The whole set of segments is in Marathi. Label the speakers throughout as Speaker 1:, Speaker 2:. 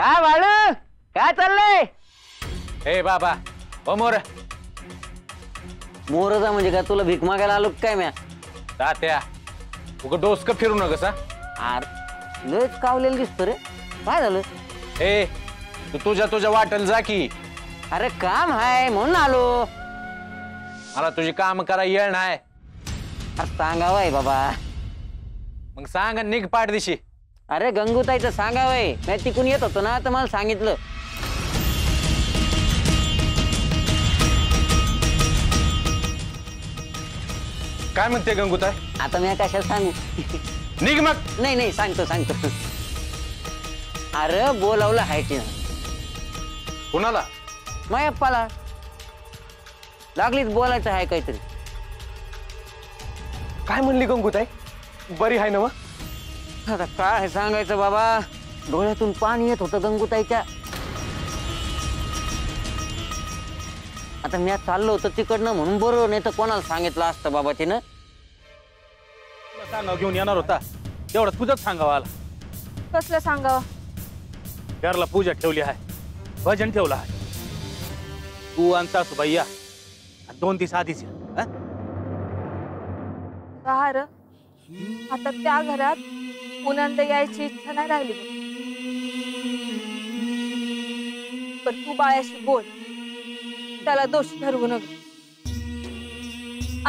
Speaker 1: काय बाळू काय चाललंय?
Speaker 2: ए बाबा ओ मोर
Speaker 1: मोरचा म्हणजे काय तुला भीक मागायला आलो काय म्या?
Speaker 2: तात्या उग डोसक फिरू नकस हा.
Speaker 1: अरे लयच कावलेलं दिसतो रे. काय झालं?
Speaker 2: ए तू तुझ्या वाटेल जा की.
Speaker 1: अरे काम आहे म्हणून आलो.
Speaker 2: मला तुझी काम करा येळ नाही.
Speaker 1: सांगावय बाबा.
Speaker 2: मग सांग निघ पाठ दिशी.
Speaker 1: अरे गंगूताईचं सांगावय. मी तिकून येत होतो ना तर मला सांगितलं.
Speaker 2: काय म्हणते गंगूताई?
Speaker 1: आता मी कशाला सांगू?
Speaker 2: निघ मग.
Speaker 1: नाही सांगतो. अरे बोलावलं आहे तिनं.
Speaker 2: कुणाला?
Speaker 1: मायप्पाला. लागलीच बोलायचं आहे काहीतरी.
Speaker 2: काय म्हणली गंगूताई? बरी आहे ना मग?
Speaker 1: आता काय सांगायचं बाबा. डोळ्यातून पाणी येत होतं गंगूताईच्या. आता मी चाललो होतो तिकडनं म्हणून बरोबर, नाही तर कोणाला सांगितलं असतं बाबा तिनं.
Speaker 3: सांगाव घेऊन येणार होता तेवढं तुझंच सांगावं आला.
Speaker 4: कसलं सांगावं?
Speaker 3: घरला पूजा ठेवली आहे, भजन ठेवलं आहे. तू आणि सासूबाई या 2 दिवस आधीच या.
Speaker 4: बाहेर आता त्या घरात पुन्हा यायची इच्छा नाही राहिली. पण तू बाळ्याशी बोल, त्याला दोषी ठरवू नका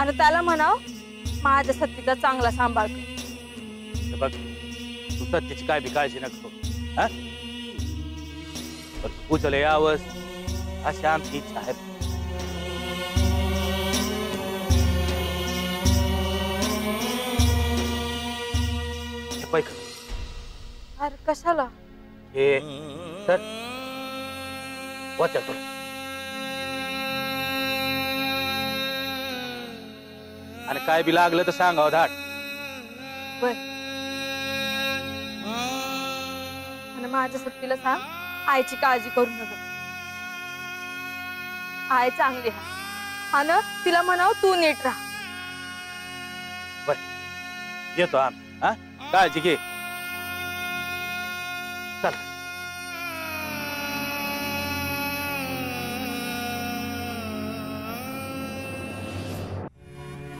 Speaker 4: आणि त्याला म्हणाव माझ्या सत्तीचा चांगला सांभाळ कर.
Speaker 3: बघ तू सत्याची काय बी काळजी नको. पूजला यावंस अशी आमची इच्छा आहे.
Speaker 4: अरे कशाला?
Speaker 3: हे तर वाचा तुला आणि काय बी लागलं तर सांगावं धाट.
Speaker 4: आणि माझ्या सत्तीला सांग आईची काळजी करू नका. आई चांगली आहे आणि तिला म्हणाव तू नीट राहा.
Speaker 3: येतो आम्ही. हा काळजी घे. चल.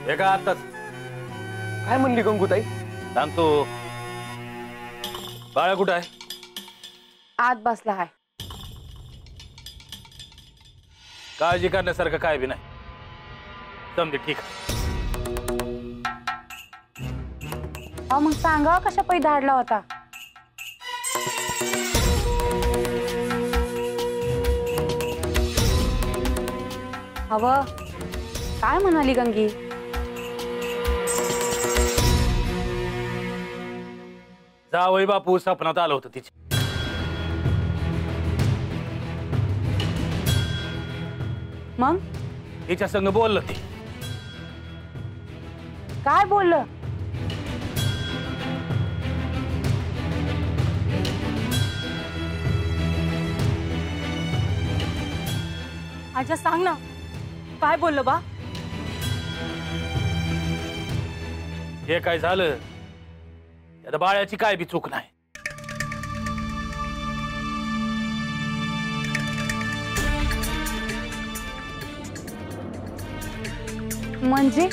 Speaker 3: हे का आताच?
Speaker 2: काय म्हणली गंगूताई?
Speaker 3: सांगतो. बाळा कुठं आहे?
Speaker 4: आत बसला आहे.
Speaker 3: काळजी करण्यासारखं काय बी नाही. समजे ठीक आहे.
Speaker 4: मग सांगा कशा पै धाडला होता? हवं काय म्हणाली गंगी?
Speaker 3: जावई बापू सपनात आलं होतं तिचे.
Speaker 4: मग
Speaker 3: तिच्या संग बोललं ते.
Speaker 4: काय बोललं? आजा सांग ना काय बोललं बा?
Speaker 3: हे काय झालं आता बाळ्याची काय बी चूक नाही.
Speaker 4: म्हणजे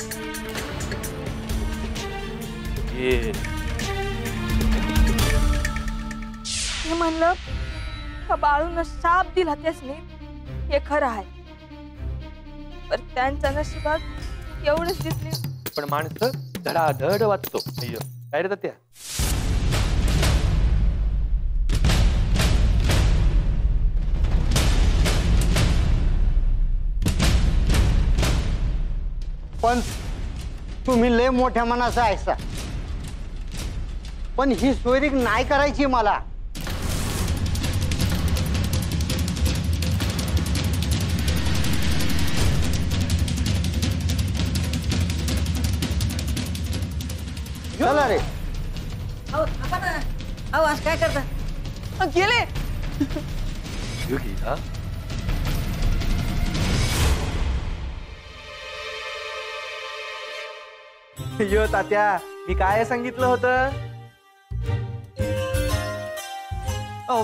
Speaker 4: मी म्हणलं का बाळून शाप दिला तेच नाही, हे खरं आहे. पण त्यांच्या नशिबात एवढंच दिसले.
Speaker 2: पण माणसं धडाधड वाचतो. अय्यो काय रे त्या?
Speaker 5: पण तुम्ही लय मोठ्या मनाचा आहेसा. पण ही सोयरीक नाही करायची मला. चला रे.
Speaker 1: आवाज काय करता? गेले.
Speaker 2: यो तात्या मी काय सांगितलं होतं?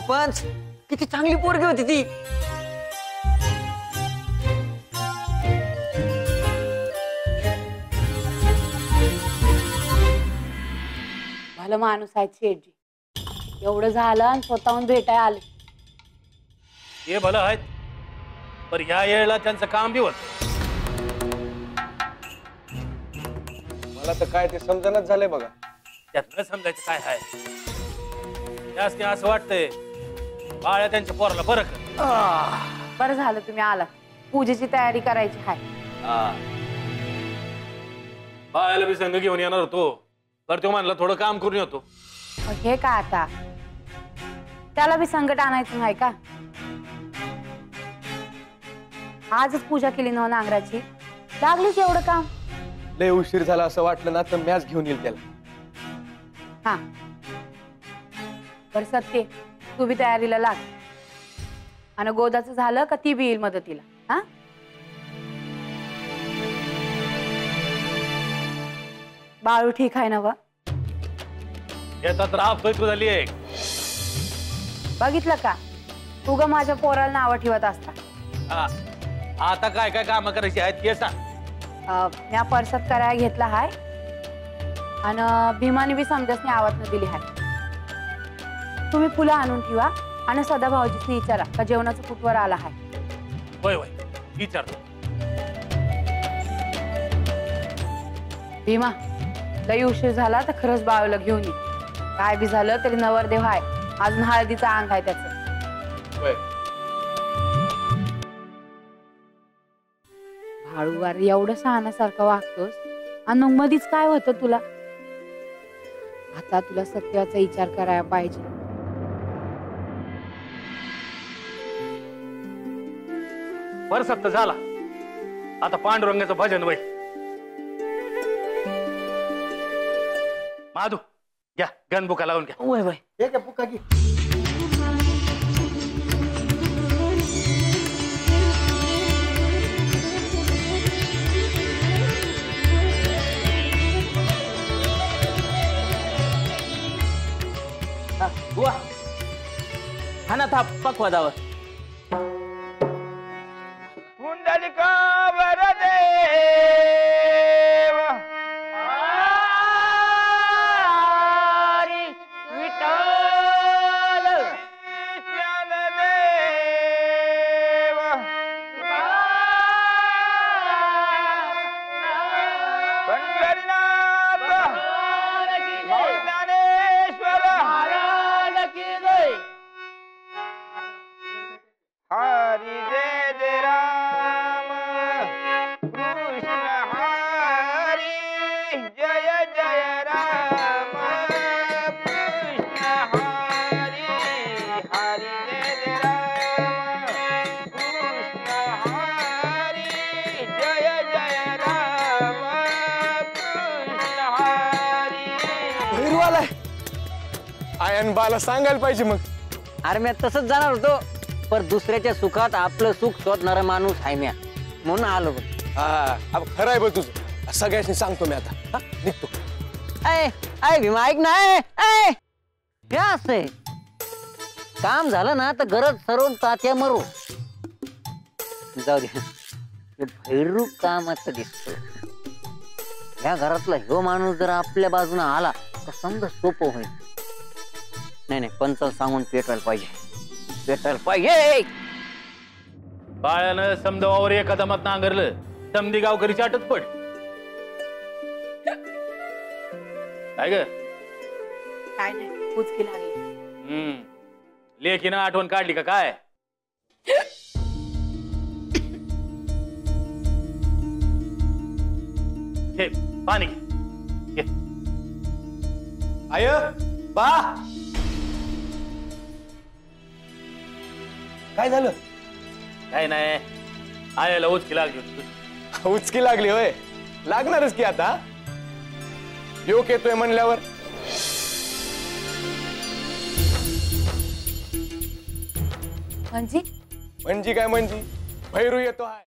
Speaker 1: पंच किती चांगली पोरगी होती ती.
Speaker 6: भलं माणूस आहे शेठजी. एवढं झालं आणि स्वतःहून भेटाय आले.
Speaker 3: हे भलं आहेत पण ह्या वेळेला त्यांचं काम बी होत.
Speaker 2: मला तर काय ते समजणच झालंय बघा.
Speaker 3: त्यात न समजायचं काय आहे. त्यासनी असं वाटतंय बाळ्या त्यांच्या पोराला बरं कर.
Speaker 6: बरं झालं तुम्ही आलात. पूजेची तयारी करायची आहे.
Speaker 3: बाळ्याला बी संघ घेऊन येणार होतो तर तो म्हणला थोडं काम करून येतो.
Speaker 6: हे का आता त्याला बी संकट आणायचं नाही का? आजच पूजा केली ना नांगराची. लागलीच एवढं काम.
Speaker 2: लय उशीर झाला असं वाटलं ना तर मॅच घेऊन येईल त्याला.
Speaker 6: हा बरं सत्य तू बी तयारीला लाग. आणि गोदाचं झालं का ती बी येईल मदतीला. हा बाळू ठीक आहे ना? वा
Speaker 3: येतात राहतोय तू झाली एक.
Speaker 6: बघितलं का तू ग माझ्या पोराला नावं ठेवत असता.
Speaker 3: आता काय काय काम करायची आहेत ते सांग.
Speaker 6: या परसात करायला घेतला हाय आणि भीमाने बी समजसने आवाज दिली हाय. तुम्ही फुलं आणून ठेवा आणि सदा भाऊजीसनी विचारा का जेवणाचं कुठवर आला हाय.
Speaker 3: होय होय विचारतो.
Speaker 6: भीमा लई उशीर झाला तर खरंच बाळूला घेऊन ये. काय बी झालं तरी नवरदेव हाय. अजून हळदीचा अंग आहे त्याचं. बाळूवार एवढं सहाण्यासारखं वागतोस आणि मग मधीच काय होतं तुला? आता तुला सत्याचा विचार करायला पाहिजे.
Speaker 3: बर सत्य झाला. आता पांडुरंगाचं भजन वय. माधू घ्या गणबुका लावून घ्या.
Speaker 1: वय वय
Speaker 5: हे काय पुका की
Speaker 1: बुवा हा ना थाप पकवादावर.
Speaker 5: पुंडलिका वरदेव हरी विठ्ठल ज्ञानदेव पंढरीनाथ ज्ञानेश्वर हरी जय जय राम कृष्ण हरी जय जय राम कृष्ण हरी हरी जय जय राम कृष्ण हरी जय जय राम कृष्ण हरी.
Speaker 2: भैरवालाय आयन बाला सांगायला पाहिजे मग.
Speaker 1: अरे मी तसंच जाणार होतो पण दुसऱ्याच्या सुखात आपलं सुख शोधणारा माणूस आहे म्या म्हणून आलो बघ.
Speaker 2: हा अब खरं आहे बघ तुझं. सगळ्यांनी सांगतो मी आता. हा निघतो.
Speaker 1: ऐ भीमा ऐक ना. ऐ हे असं काम झालं ना तर गरज सरवून तात्या मरू. जाऊ दे हे भैरू कामाचं दिसतो. या घरातला ह्यो माणूस जर आपल्या बाजूने आला तर समजा सोपं होईल. नाही पंचाला सांगून पेटवायला पाहिजे.
Speaker 3: बाळ्यानं समजावावर एका दमात नांगरलं समधी गावकरी चाटच पड. काय ग
Speaker 6: काय नाही उचकी लागली.
Speaker 3: लेखीनं आठवण काढली का काय? हे पाणी घे.
Speaker 2: आय बा काय झालं?
Speaker 3: काय नाही आयाला उचकी लागली.
Speaker 2: उचकी लागली होय. लागणारच की आता. योग येतोय म्हणल्यावर.
Speaker 6: म्हणजे
Speaker 2: म्हणजे काय म्हणजे भैरू येतो आहे.